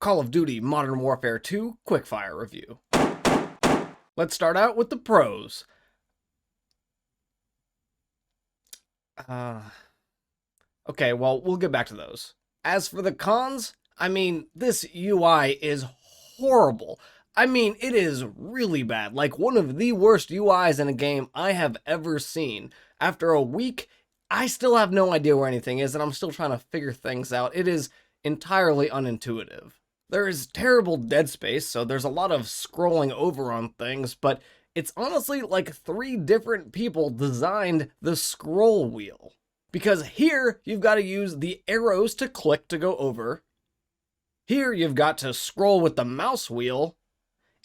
Call of Duty Modern Warfare 2 Quickfire Review. Let's start out with the pros. Okay, well, we'll get back to those. As for the cons, this UI is horrible. It is really bad. Like, one of the worst UIs in a game I have ever seen. After a week, I still have no idea where anything is, and I'm still trying to figure things out. It is entirely unintuitive. There is terrible dead space, so there's a lot of scrolling over on things, but it's honestly like 3 different people designed the scroll wheel. Because here, you've got to use the arrows to click to go over. Here, you've got to scroll with the mouse wheel.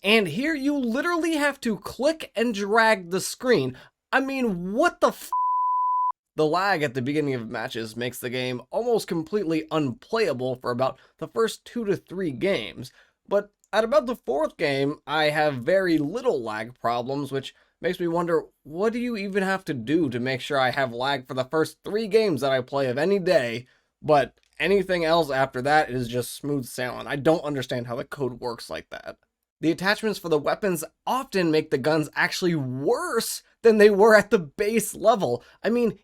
And here, you literally have to click and drag the screen. What the f***? The lag at the beginning of matches makes the game almost completely unplayable for about the first 2 to 3 games, but at about the 4th game, I have very little lag problems, which makes me wonder, what do you even have to do to make sure I have lag for the first 3 games that I play of any day, but anything else after that is just smooth sailing? I don't understand how the code works like that. The attachments for the weapons often make the guns actually worse than they were at the base level.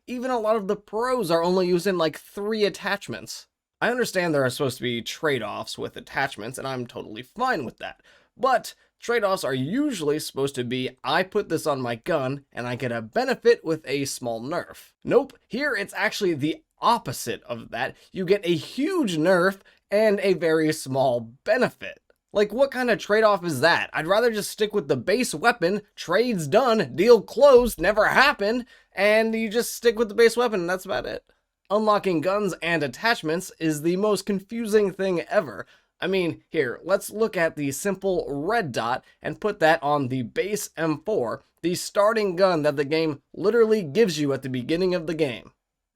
Even a lot of the pros are only using like 3 attachments. I understand there are supposed to be trade-offs with attachments, and I'm totally fine with that. But trade-offs are usually supposed to be, I put this on my gun, and I get a benefit with a small nerf. Nope, here it's actually the opposite of that. You get a huge nerf and a very small benefit. Like, what kind of trade-off is that? I'd rather just stick with the base weapon, trade's done, deal closed, never happened, and you just stick with the base weapon, and that's about it. Unlocking guns and attachments is the most confusing thing ever. Here, let's look at the simple red dot and put that on the base M4, the starting gun that the game literally gives you at the beginning of the game.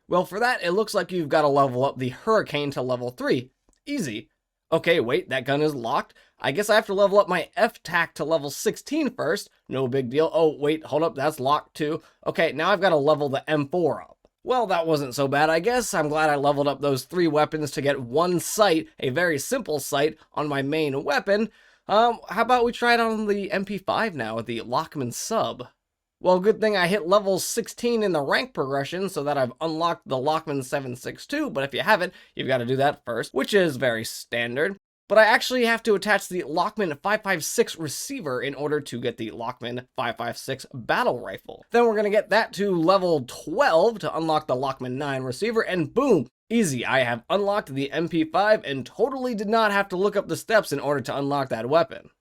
Well, for that, it looks like you've got to level up the Hurricane to level 3. Easy. Okay, wait, that gun is locked. I guess I have to level up my F-Tac to level 16 first. No big deal. Oh, wait, hold up, that's locked too. Okay, now I've got to level the M4 up. Well, that wasn't so bad, I guess. I'm glad I leveled up those 3 weapons to get one sight, a very simple sight, on my main weapon. How about we try it on the MP5 now with the Lockman sub? Well, good thing I hit level 16 in the rank progression so that I've unlocked the Lockman 762, but if you haven't, you've got to do that first, which is very standard. But I actually have to attach the Lockman 556 receiver in order to get the Lockman 556 battle rifle. Then we're going to get that to level 12 to unlock the Lockman 9 receiver, and boom! Easy, I have unlocked the MP5 and totally did not have to look up the steps in order to unlock that weapon.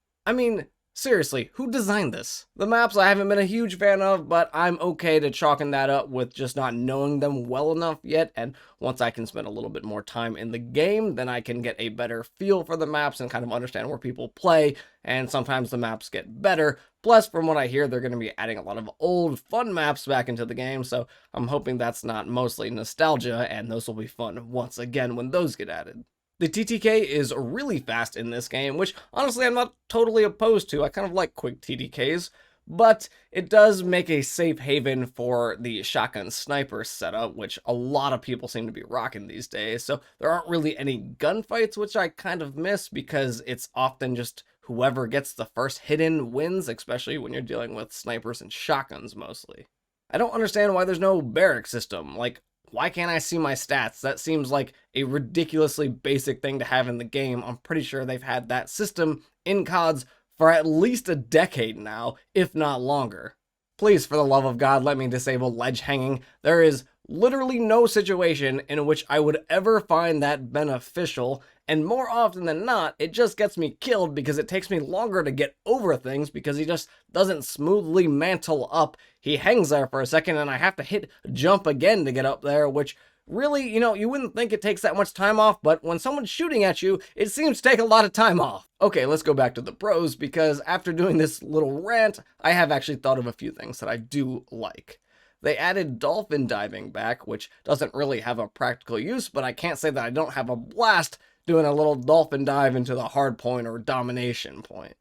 Seriously, who designed this? The maps I haven't been a huge fan of, but I'm okay to chalking that up with just not knowing them well enough yet, and once I can spend a little bit more time in the game, then I can get a better feel for the maps and kind of understand where people play, and sometimes the maps get better. Plus, from what I hear, they're going to be adding a lot of old, fun maps back into the game, so I'm hoping that's not mostly nostalgia, and those will be fun once again when those get added. The TTK is really fast in this game, which honestly I'm not totally opposed to. I kind of like quick TTKs, but it does make a safe haven for the shotgun sniper setup, which a lot of people seem to be rocking these days. So there aren't really any gunfights, which I kind of miss because it's often just whoever gets the first hit in wins, especially when you're dealing with snipers and shotguns mostly. I don't understand why there's no barrack system. Like, why can't I see my stats? That seems like a ridiculously basic thing to have in the game. I'm pretty sure they've had that system in CODs for at least a decade now, if not longer. Please, for the love of God, let me disable ledge hanging. There is literally no situation in which I would ever find that beneficial, and more often than not, it just gets me killed because it takes me longer to get over things because he just doesn't smoothly mantle up. He hangs there for a second and I have to hit jump again to get up there, which really, you wouldn't think it takes that much time off, but when someone's shooting at you, it seems to take a lot of time off. Okay, let's go back to the pros, because after doing this little rant, I have actually thought of a few things that I do like. They added dolphin diving back, which doesn't really have a practical use, but I can't say that I don't have a blast doing a little dolphin dive into the hard point or domination point.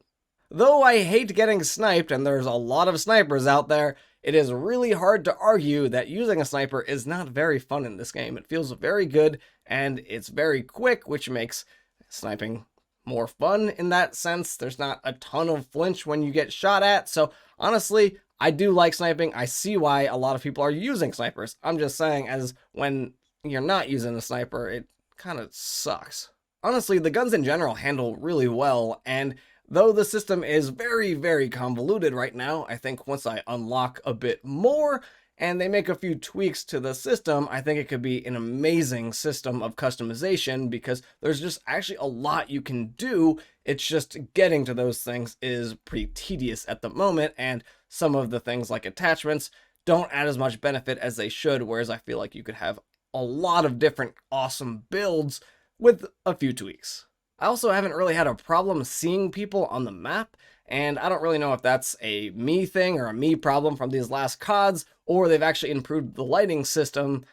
Though I hate getting sniped, and there's a lot of snipers out there, it is really hard to argue that using a sniper is not very fun in this game. It feels very good, and it's very quick, which makes sniping more fun in that sense. There's not a ton of flinch when you get shot at. So honestly, I do like sniping. I see why a lot of people are using snipers. I'm just saying, as when you're not using a sniper, it kind of sucks. Honestly, the guns in general handle really well, and though the system is very, very convoluted right now, I think once I unlock a bit more and they make a few tweaks to the system, I think it could be an amazing system of customization, because there's just actually a lot you can do. It's just getting to those things is pretty tedious at the moment, and some of the things like attachments don't add as much benefit as they should, whereas I feel like you could have a lot of different awesome builds with a few tweaks. I also haven't really had a problem seeing people on the map, and I don't really know if that's a me thing or a me problem from these last CODs, or they've actually improved the lighting system.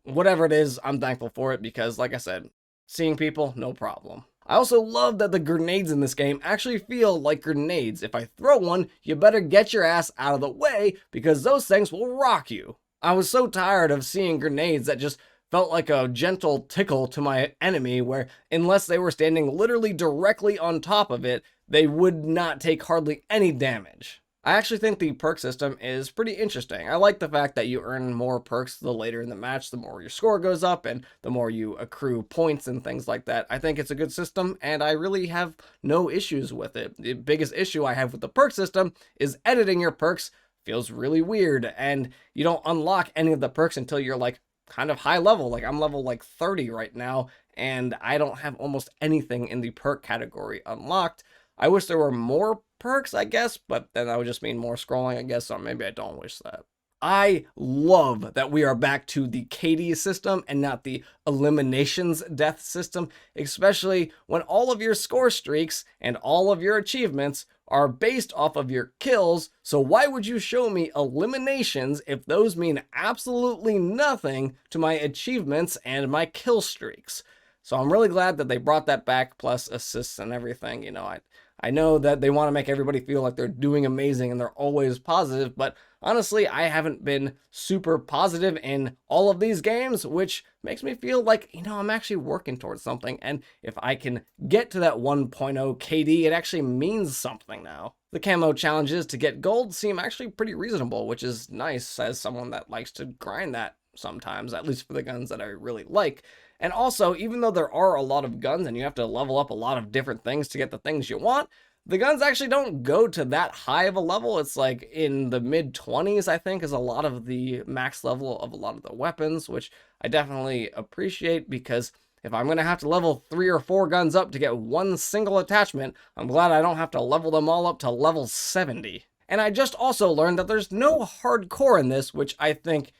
Whatever it is, I'm thankful for it, because like I said, seeing people, no problem. I also love that the grenades in this game actually feel like grenades. If I throw one, you better get your ass out of the way, because those things will rock you. I was so tired of seeing grenades that just felt like a gentle tickle to my enemy, where unless they were standing literally directly on top of it, they would not take hardly any damage. I actually think the perk system is pretty interesting. I like the fact that you earn more perks the later in the match, the more your score goes up, and the more you accrue points and things like that. I think it's a good system, and I really have no issues with it. The biggest issue I have with the perk system is editing your perks feels really weird, and you don't unlock any of the perks until you're like kind of high level. Like I'm level like 30 right now, and I don't have almost anything in the perk category unlocked. I wish there were more perks, I guess, but then that would just mean more scrolling, I guess, or maybe I don't wish that. I love that we are back to the KD system and not the eliminations death system, especially when all of your score streaks and all of your achievements are based off of your kills. So why would you show me eliminations if those mean absolutely nothing to my achievements and my kill streaks? So I'm really glad that they brought that back, plus assists and everything. You know, I know that they want to make everybody feel like they're doing amazing and they're always positive, but honestly, I haven't been super positive in all of these games, which makes me feel like, you know, I'm actually working towards something. And if I can get to that 1.0 KD, it actually means something now. The camo challenges to get gold seem actually pretty reasonable, which is nice as someone that likes to grind that sometimes, at least for the guns that I really like. And also, even though there are a lot of guns and you have to level up a lot of different things to get the things you want, the guns actually don't go to that high of a level. It's like in the mid 20s, I think, is a lot of the max level of a lot of the weapons, which I definitely appreciate, because if I'm going to have to level 3 or 4 guns up to get one single attachment, I'm glad I don't have to level them all up to level 70. And I just also learned that there's no hardcore in this, which I think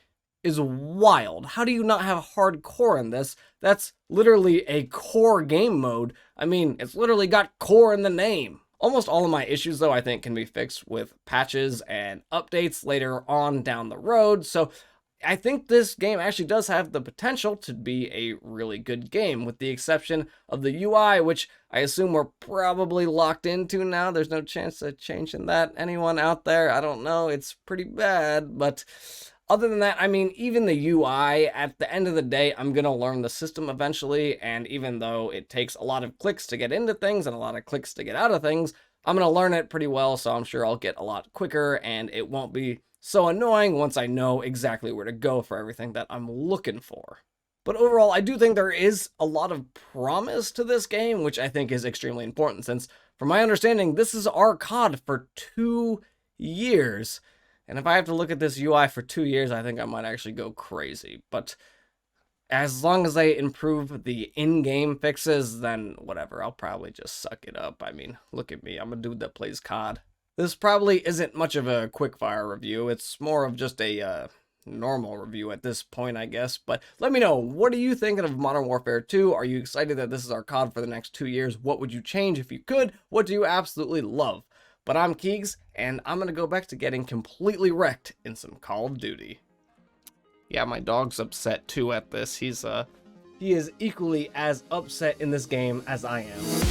is wild. How do you not have hardcore in this? That's literally a core game mode. I mean, it's literally got core in the name. Almost all of my issues, though, I think can be fixed with patches and updates later on down the road. So I think this game actually does have the potential to be a really good game, with the exception of the UI, which I assume we're probably locked into now. There's no chance of changing that. Anyone out there? I don't know. It's pretty bad, but other than that, I mean, even the UI, at the end of the day, I'm going to learn the system eventually, and even though it takes a lot of clicks to get into things and a lot of clicks to get out of things, I'm going to learn it pretty well, so I'm sure I'll get a lot quicker, and it won't be so annoying once I know exactly where to go for everything that I'm looking for. But overall, I do think there is a lot of promise to this game, which I think is extremely important, since, from my understanding, this is our COD for 2 years. And if I have to look at this UI for 2 years, I think I might actually go crazy. But as long as they improve the in-game fixes, then whatever, I'll probably just suck it up. I mean, look at me, I'm a dude that plays COD. This probably isn't much of a quickfire review. It's more of just a normal review at this point, I guess. But let me know, what are you thinking of Modern Warfare 2? Are you excited that this is our COD for the next 2 years? What would you change if you could? What do you absolutely love? But I'm Keegs, and I'm going to go back to getting completely wrecked in some Call of Duty. Yeah, my dog's upset too at this. He is equally as upset in this game as I am.